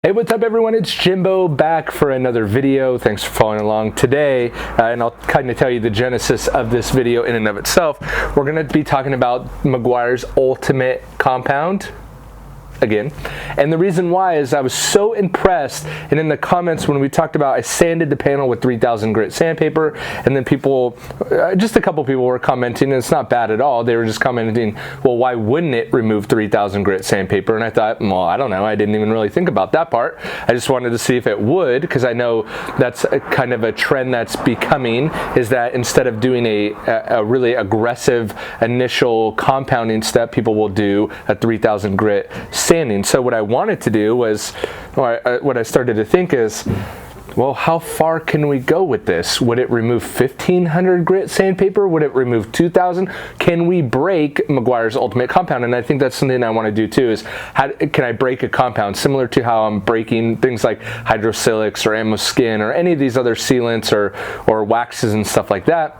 Hey, what's up everyone? It's Jimbo back for another video. Thanks for following along today. And I'll kind of tell you the genesis of this video in and of itself. We're going to be talking about Meguiars Ultimate Compound again. And the reason why is I was so impressed, and in the comments when we talked about, I sanded the panel with 3000 grit sandpaper, and then people, just a couple people were commenting, and it's not bad at all. They were just commenting, well, why wouldn't it remove 3000 grit sandpaper? And I thought, well, I don't know. I didn't even really think about that part. I just wanted to see if it would, because I know that's a kind of a trend that's becoming, is that instead of doing a really aggressive initial compounding step, people will do a 3000 grit sanding. So what I wanted to do was, what I started to think is, well, how far can we go with this? Would it remove 1500 grit sandpaper? Would it remove 2000? Can we break Meguiars Ultimate Compound? And I think that's something I want to do too, is how can I break a compound similar to how I'm breaking things like hydrosilics or ammo skin or any of these other sealants or waxes and stuff like that.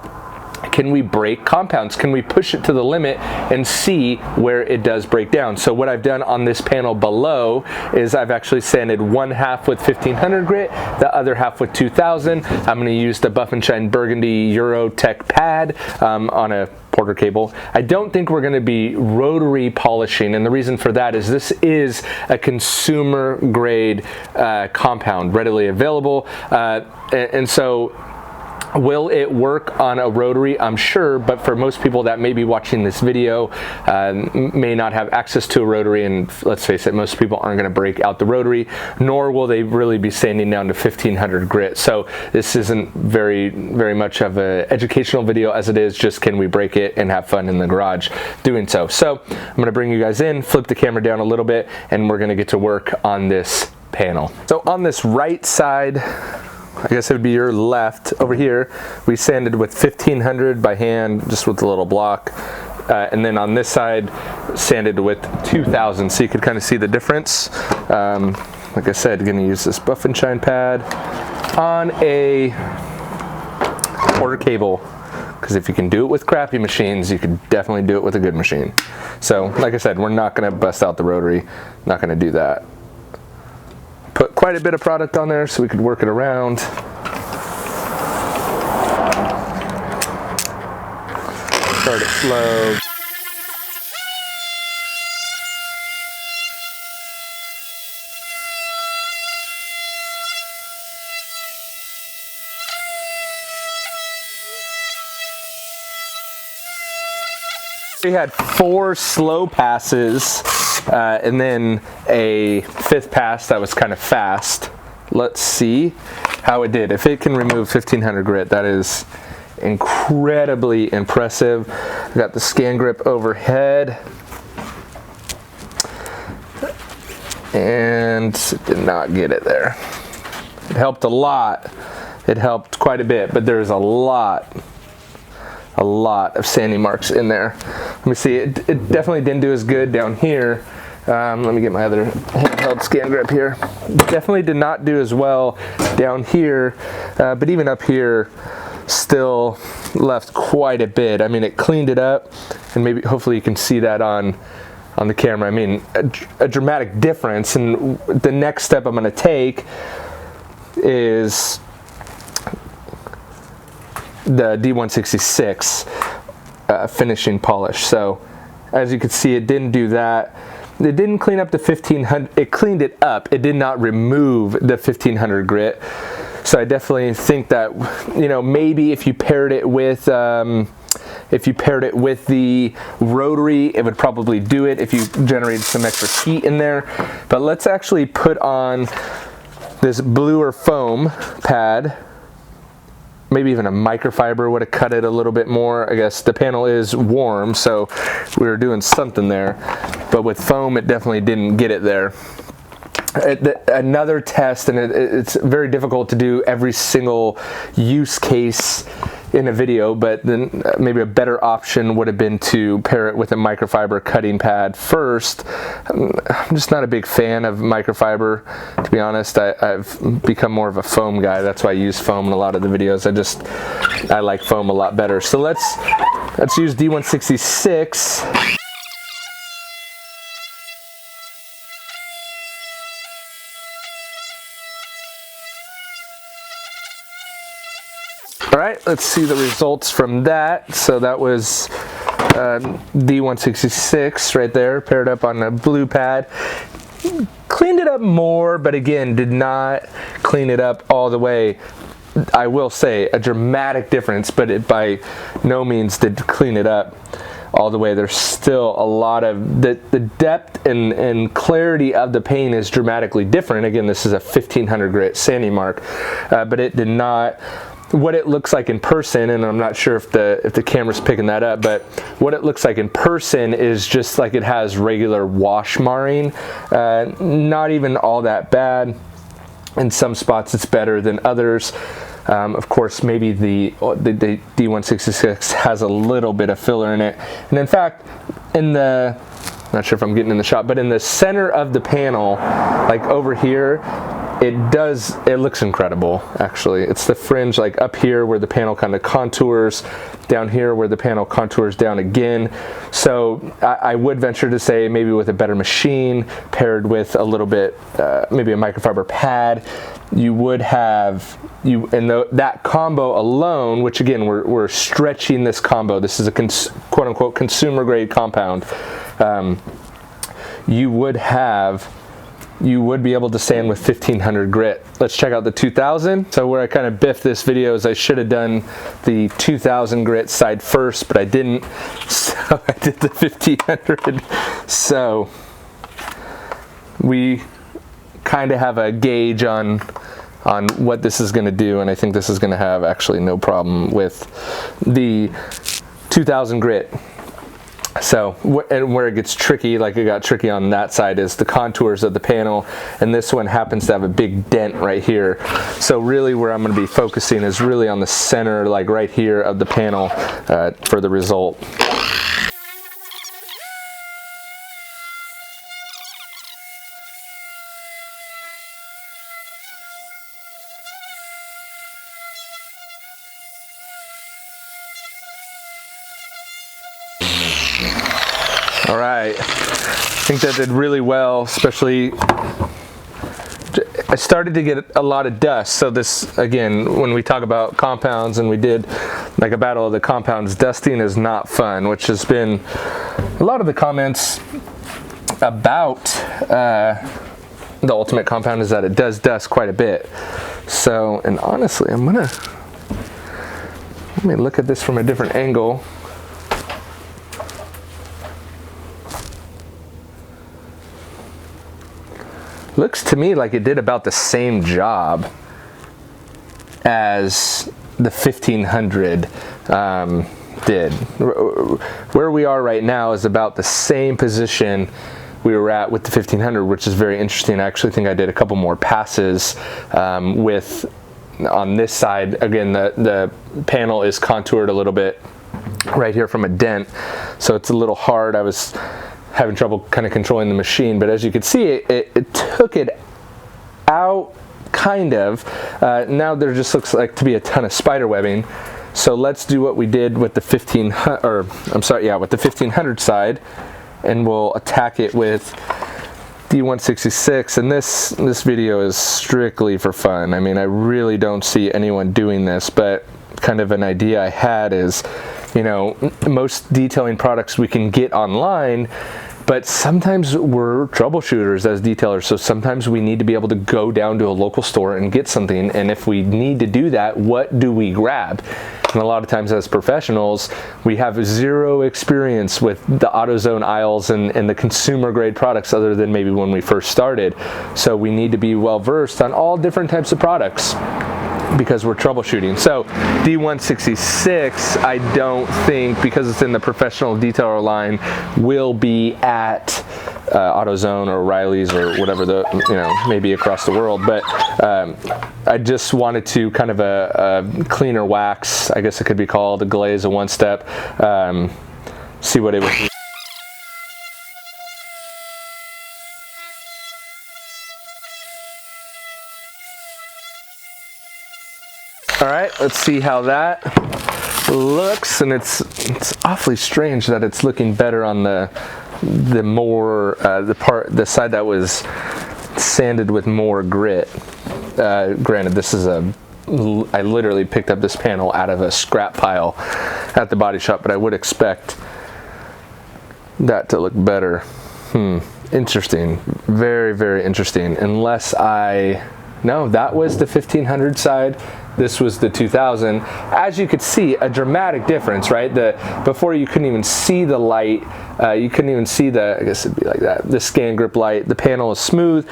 Can we break compounds? Can we push it to the limit and see where it does break down? So what I've done on this panel below is I've actually sanded one half with 1500 grit, the other half with 2000. I'm going to use the Buff and Shine Burgundy Eurotech pad on a Porter cable. I don't think we're going to be rotary polishing, and the reason for that is this is a consumer grade compound readily available, and so will it work on a rotary? I'm sure, but for most people that may be watching this video may not have access to a rotary, and let's face it, most people aren't going to break out the rotary, nor will they really be sanding down to 1500 grit. So this isn't very much of an educational video as it is just can we break it and have fun in the garage doing so. So I'm going to bring you guys in, flip the camera down a little bit, and we're going to get to work on this panel. So on this right side, I guess it would be your left, over here, we sanded with 1500 by hand, just with a little block. And then on this side, sanded with 2000, so you could kind of see the difference. Like I said, gonna use this Buff and Shine pad on a Porter cable, because if you can do it with crappy machines, you can definitely do it with a good machine. So, like I said, we're not gonna bust out the rotary, not gonna do that. Put quite a bit of product on there so we could work it around. Start it slow. We had 4 slow passes and then a 5th pass that was kind of fast. Let's see how it did. If it can remove 1500 grit, that is incredibly impressive. I got the scan grip overhead, and it did not get it there. It helped a lot. It helped quite a bit, but there's a lot of sanding marks in there. Let me see, it definitely didn't do as good down here. Let me get my other handheld scan grip here. Definitely did not do as well down here, but even up here still left quite a bit. I mean, it cleaned it up, and maybe hopefully you can see that on the camera. I mean, a dramatic difference. And the next step I'm going to take is the D166 finishing polish. So as you can see, it didn't do that. It didn't clean up the 1500, it cleaned it up. It did not remove the 1500 grit. So I definitely think that, you know, maybe if you paired it with the rotary, it would probably do it if you generated some extra heat in there. But let's actually put on this bluer foam pad. Maybe even a microfiber would have cut it a little bit more. I guess the panel is warm, so we were doing something there. But with foam, it definitely didn't get it there. Another test, and it's very difficult to do every single use case in a video, but then maybe a better option would have been to pair it with a microfiber cutting pad first. I'm just not a big fan of microfiber, to be honest. I've become more of a foam guy. That's why I use foam in a lot of the videos. I like foam a lot better. So let's use D166. All right, let's see the results from that. So that was D166 right there, paired up on a blue pad. Cleaned it up more, but again, did not clean it up all the way. I will say a dramatic difference, but it by no means did clean it up all the way. There's still a lot of the depth and clarity of the paint is dramatically different. Again, this is a 1500 grit sanding mark, but it did not. What it looks like in person, and I'm not sure if the camera's picking that up, but what it looks like in person is just like it has regular wash marring. Not even all that bad. In some spots it's better than others. Of course, maybe the D166 has a little bit of filler in it. And in fact, in the, not sure if I'm getting in the shot, but in the center of the panel, like over here, it looks incredible, actually. It's the fringe like up here where the panel kind of contours, down here where the panel contours down again. So I would venture to say maybe with a better machine paired with a little bit, maybe a microfiber pad, you would have, that combo alone, which again, we're stretching this combo. This is a quote unquote consumer grade compound. You would be able to sand with 1500 grit. Let's check out the 2000. So where I kind of biffed this video is I should have done the 2000 grit side first, but I didn't. So I did the 1500. So we kind of have a gauge on what this is gonna do, and I think this is gonna have actually no problem with the 2000 grit. So, and where it gets tricky, like it got tricky on that side, is the contours of the panel, and this one happens to have a big dent right here. So really where I'm going to be focusing is really on the center, like right here of the panel for the result. All right, I think that did really well, especially I started to get a lot of dust. So this, again, when we talk about compounds and we did like a battle of the compounds, dusting is not fun, which has been a lot of the comments about the Ultimate Compound is that it does dust quite a bit. So, and honestly, let me look at this from a different angle. Looks to me like it did about the same job as the 1500 did. Where we are right now is about the same position we were at with the 1500, which is very interesting. I actually think I did a couple more passes with, on this side, again, the panel is contoured a little bit right here from a dent, so it's a little hard. I was having trouble kind of controlling the machine, but as you can see, it took it out, kind of. Now there just looks like to be a ton of spider webbing. So let's do what we did with the 1500, or I'm sorry, yeah, with the 1500 side, and we'll attack it with D166. And this video is strictly for fun. I mean, I really don't see anyone doing this, but kind of an idea I had is, you know, most detailing products we can get online, but sometimes we're troubleshooters as detailers, so sometimes we need to be able to go down to a local store and get something, and if we need to do that, what do we grab? And a lot of times as professionals, we have zero experience with the AutoZone aisles and the consumer grade products other than maybe when we first started. So we need to be well versed on all different types of products because we're troubleshooting. So D166, I don't think, because it's in the professional detailer line, will be at AutoZone or O'Reilly's or whatever, the, you know, maybe across the world. But I just wanted to kind of a cleaner wax, I guess it could be called, a glaze, a one-step, see what it would be. All right, let's see how that looks, and it's awfully strange that it's looking better on the side that was sanded with more grit. Granted, this is a I literally picked up this panel out of a scrap pile at the body shop, but I would expect that to look better. Interesting. Very, very interesting. Unless no, that was the 1500 side. This was the 2000. As you could see, a dramatic difference, right? Before you couldn't even see the light. You couldn't even see I guess it'd be like that, the scan grip light. The panel is smooth,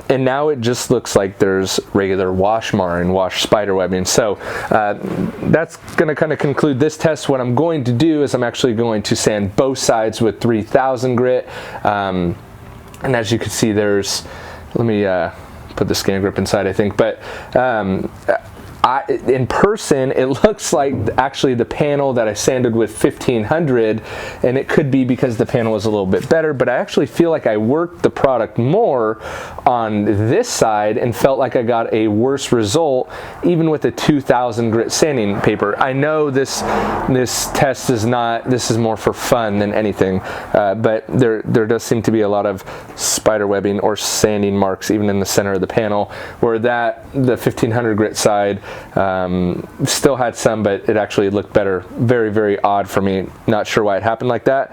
and now it just looks like there's regular wash marring, wash spider webbing. So that's gonna kind of conclude this test. What I'm going to do is I'm actually going to sand both sides with 3000 grit. And as you can see, let me put the scan grip inside, I think, but in person, it looks like actually the panel that I sanded with 1500, and it could be because the panel was a little bit better, but I actually feel like I worked the product more on this side and felt like I got a worse result even with the 2000 grit sanding paper. I know this test is not, this is more for fun than anything, but there does seem to be a lot of spider webbing or sanding marks even in the center of the panel, where the 1500 grit side still had some, but it actually looked better. Very, very odd for me. Not sure why it happened like that.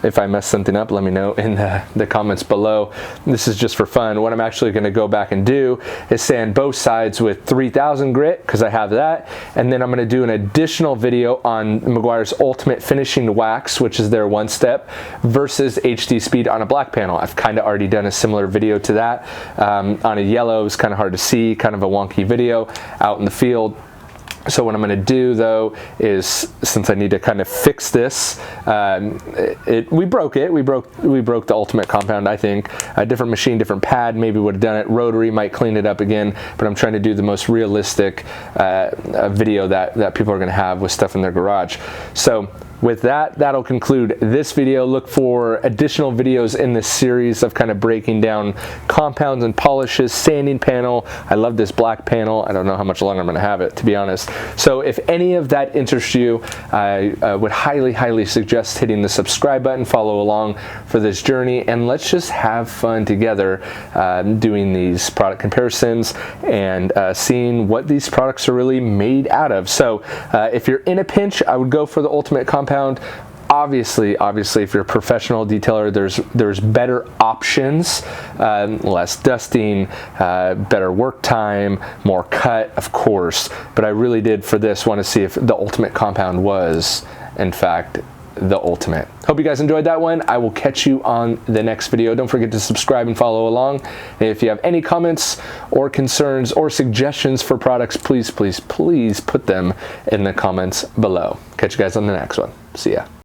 If I messed something up, let me know in the comments below. This is just for fun. What I'm actually going to go back and do is sand both sides with 3000 grit, because I have that, and then I'm going to do an additional video on Meguiar's Ultimate Finishing Wax, which is their one step, versus HD Speed on a black panel. I've kind of already done a similar video to that. On a yellow, it's kind of hard to see, kind of a wonky video out in the field. So what I'm going to do though is, since I need to kind of fix this, we broke the Ultimate compound. I think a different machine, different pad maybe would have done it. Rotary might clean it up again, but I'm trying to do the most realistic video that people are going to have with stuff in their garage. So with that, that'll conclude this video. Look for additional videos in this series of kind of breaking down compounds and polishes, sanding panel. I love this black panel. I don't know how much longer I'm going to have it, to be honest. So if any of that interests you, I would highly, highly suggest hitting the subscribe button, follow along for this journey, and let's just have fun together doing these product comparisons and seeing what these products are really made out of. So if you're in a pinch, I would go for the Ultimate compound. Obviously, if you're a professional detailer, there's better options, less dusting, better work time, more cut, of course. But I really did for this want to see if the Ultimate compound was, in fact, the ultimate. Hope you guys enjoyed that one. I will catch you on the next video. Don't forget to subscribe and follow along. And if you have any comments or concerns or suggestions for products, please, please, please put them in the comments below. Catch you guys on the next one. See ya.